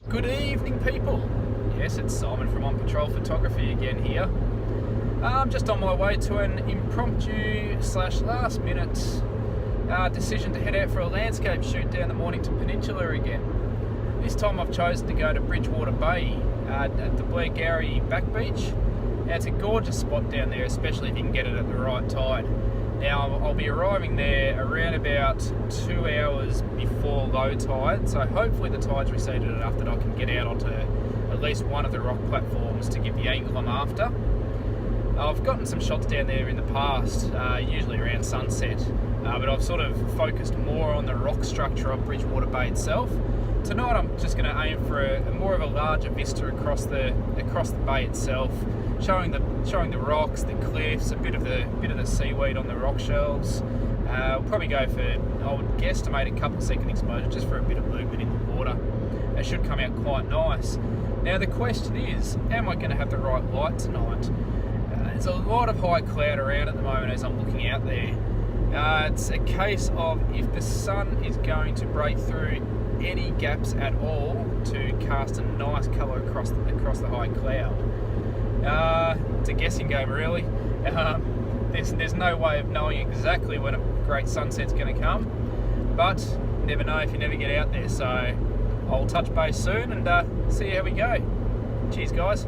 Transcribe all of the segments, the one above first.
Good evening, people. Yes, it's Simon from OnPatrol Photography again here. I'm just on my way to an impromptu / last minute decision to head out for a landscape shoot down the Mornington Peninsula again. This time I've chosen to go to Bridgewater Bay at the Blairgowrie back beach. Now, it's a gorgeous spot down there, especially if you can get it at the right tide. Now, I'll be arriving there around about 2 hours before low tide, so hopefully the tide's receded enough that I can get out onto at least one of the rock platforms to get the angle I'm after. I've gotten some shots down there in the past, usually around sunset, but I've sort of focused more on the rock structure of Bridgewater Bay itself. Tonight I'm just going to aim for more of a larger vista across the bay itself, showing the rocks, the cliffs, a bit of the seaweed on the rock shelves. We'll probably go for, I would guesstimate, a couple of second exposure just for a bit of movement in the water. It should come out quite nice. Now the question is, am I going to have the right light tonight? There's a lot of high cloud around at the moment as I'm looking out there. It's a case of if the sun is going to break through any gaps at all to cast a nice colour across the high cloud. It's a guessing game, really. There's no way of knowing exactly when a great sunset's going to come, but you never know if you never get out there. So I'll touch base soon and see how we go. Cheers, guys.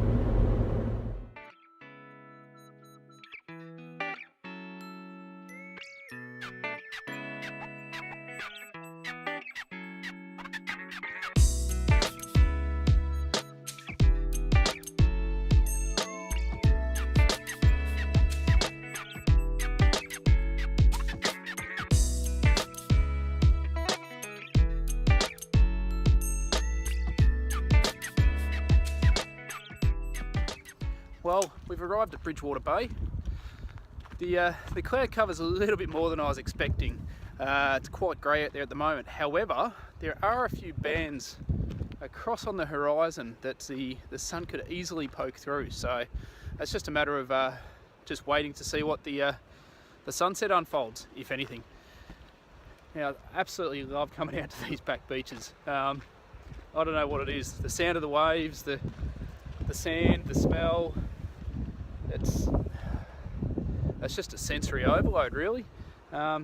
Well, we've arrived at Bridgewater Bay. The cloud cover's a little bit more than I was expecting. It's quite grey out there at the moment. However, there are a few bands across on the horizon that the sun could easily poke through. So it's just a matter of just waiting to see what the sunset unfolds, if anything. Now, I absolutely love coming out to these back beaches. I don't know what it is. The sound of the waves, the sand, the smell. It's just a sensory overload, really. I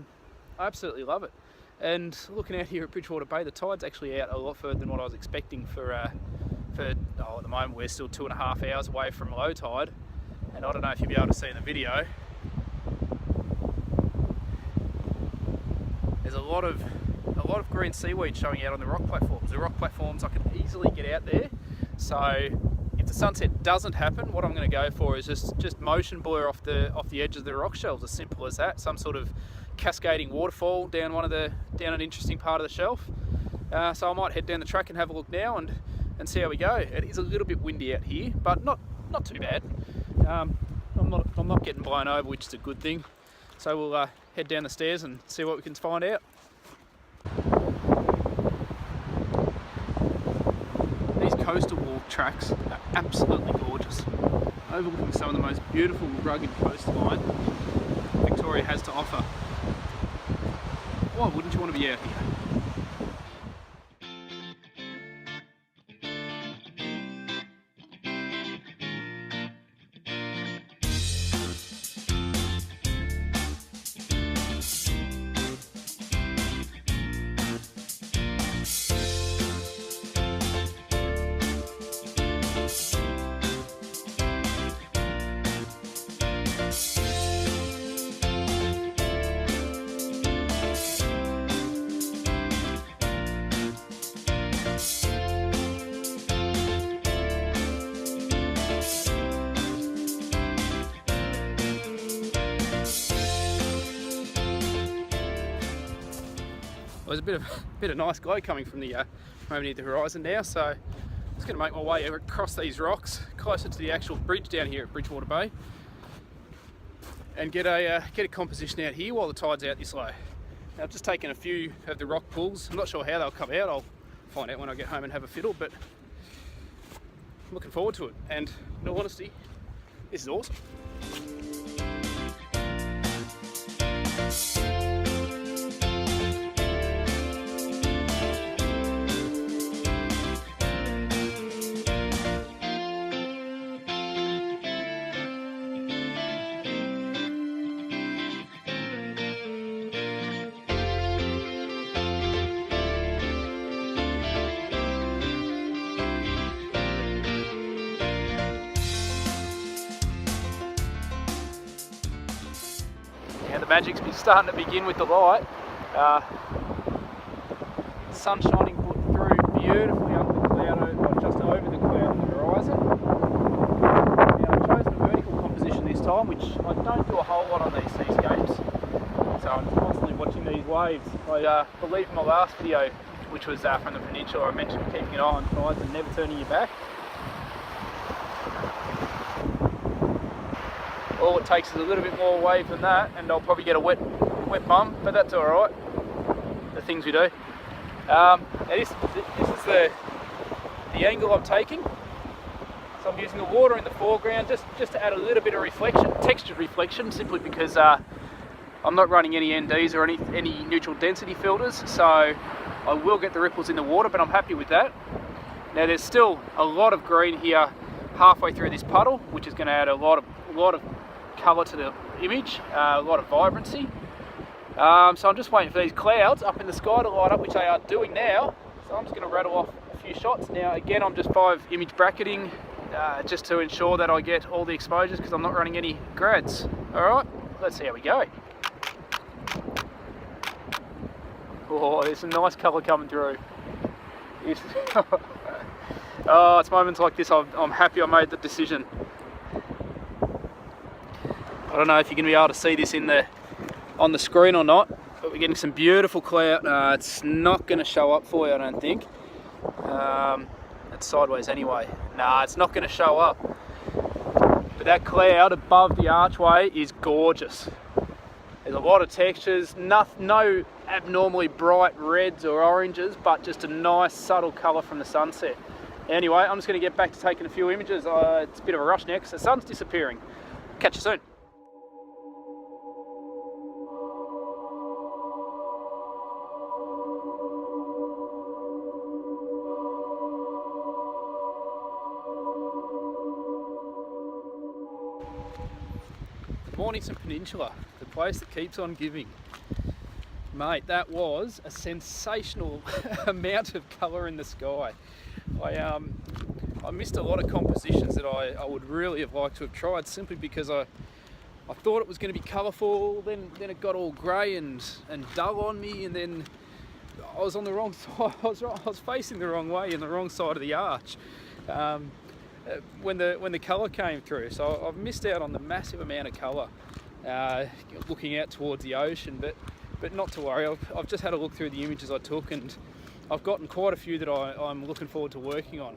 absolutely love it. And looking out here at Bridgewater Bay, the tide's actually out a lot further than what I was expecting for at the moment we're still 2.5 hours away from low tide. And I don't know if you'll be able to see in the video, there's a lot of green seaweed showing out on the rock platforms. The rock platforms, I can easily get out there. So if the sunset doesn't happen, what I'm going to go for is just motion blur off the edge of the rock shelves. As simple as that. Some sort of cascading waterfall down an interesting part of the shelf. So I might head down the track and have a look now and see how we go. It is a little bit windy out here, but not too bad. I'm not getting blown over, which is a good thing. So we'll head down the stairs and see what we can find out. These coastal walk tracks are absolutely gorgeous, overlooking some of the most beautiful rugged coastline Victoria has to offer. Why wouldn't you want to be out here? There's a bit of nice glow coming from the moment near the horizon now, so I'm just going to make my way across these rocks closer to the actual bridge down here at Bridgewater Bay and get a composition out here while the tide's out this low. Now, I've just taken a few of the rock pools. I'm not sure how they'll come out. I'll find out when I get home and have a fiddle, but I'm looking forward to it. And in all honesty, this is awesome. magic's starting to begin with the light. Sun shining through beautifully under the cloud, or just over the cloud on the horizon. Now I've chosen a vertical composition this time, which I don't do a whole lot on these seascapes. So I'm constantly watching these waves. I believe in my last video, which was from the peninsula, I mentioned keeping an eye on tides and never turning your back. All it takes is a little bit more wave than that, and I'll probably get a wet bum, but that's all right. The things we do. Now this is the angle I'm taking. So I'm using the water in the foreground just to add a little bit of reflection, textured reflection, simply because I'm not running any NDs or any neutral density filters, so I will get the ripples in the water, but I'm happy with that. Now there's still a lot of green here halfway through this puddle, which is going to add a lot of colour to the image, a lot of vibrancy. So I'm just waiting for these clouds up in the sky to light up, which they are doing now. So I'm just going to rattle off a few shots. Now again, I'm just 5 image bracketing just to ensure that I get all the exposures, because I'm not running any grads. Alright, let's see how we go. Oh, there's some nice colour coming through. Oh, it's moments like this I'm happy I made the decision. I don't know if you're going to be able to see this on the screen or not, but we're getting some beautiful cloud. It's not going to show up for you, I don't think. It's sideways anyway. Nah, it's not going to show up. But that cloud above the archway is gorgeous. There's a lot of textures, no abnormally bright reds or oranges, but just a nice subtle colour from the sunset. Anyway, I'm just going to get back to taking a few images. It's a bit of a rush now because the sun's disappearing. Catch you soon. Mornington Peninsula, the place that keeps on giving. Mate, that was a sensational amount of colour in the sky. I missed a lot of compositions that I would really have liked to have tried, simply because I thought it was going to be colourful, then it got all grey and dull on me, and then I was on the wrong side. I was facing the wrong way, in the wrong side of the arch. When the colour came through, so I've missed out on the massive amount of colour looking out towards the ocean, but not to worry. I've just had a look through the images I took, and I've gotten quite a few that I'm looking forward to working on.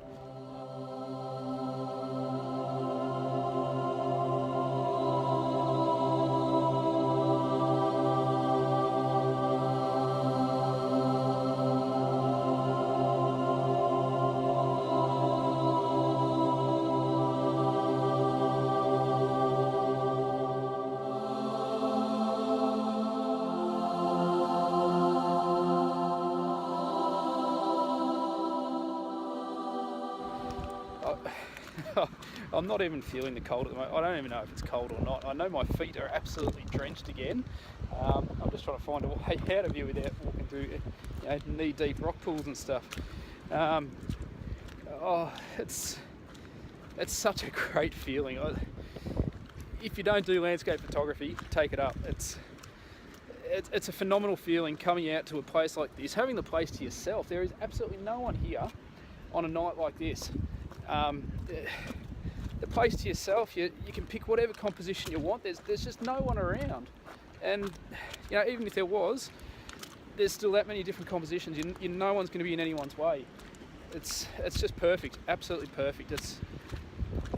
I'm not even feeling the cold at the moment. I don't even know if it's cold or not. I know my feet are absolutely drenched again. I'm just trying to find a way out of here without walking through knee-deep rock pools and stuff. It's such a great feeling. If you don't do landscape photography, take it up. It's a phenomenal feeling coming out to a place like this, having the place to yourself. There is absolutely no one here on a night like this. The place to yourself, you can pick whatever composition you want. There's just no one around, and even if there was, there's still that many different compositions. No one's going to be in anyone's way. It's just perfect, absolutely perfect.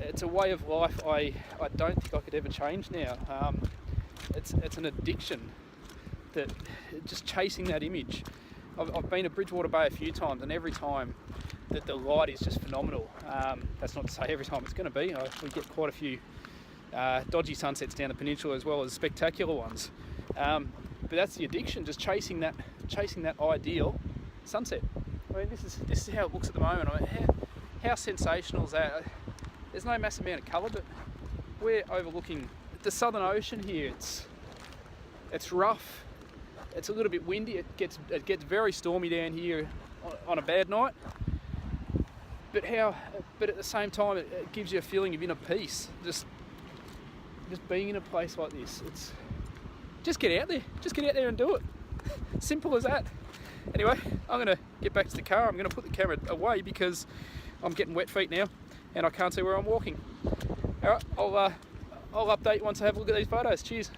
It's a way of life I don't think I could ever change now. It's an addiction, that just chasing that image. I've been to Bridgewater Bay a few times, and every time that the light is just phenomenal. That's not to say every time it's going to be. We get quite a few dodgy sunsets down the peninsula, as well as spectacular ones. But that's the addiction, just chasing that ideal sunset. I mean, this is how it looks at the moment. I mean, how sensational is that? There's no massive amount of colour, but we're overlooking the Southern Ocean here. It's rough. It's a little bit windy. It gets very stormy down here on a bad night. But at the same time, it gives you a feeling of inner peace. Just being in a place like this. It's just get out there. Just get out there and do it. Simple as that. Anyway, I'm going to get back to the car. I'm going to put the camera away because I'm getting wet feet now and I can't see where I'm walking. Alright, I'll update you once I have a look at these photos. Cheers.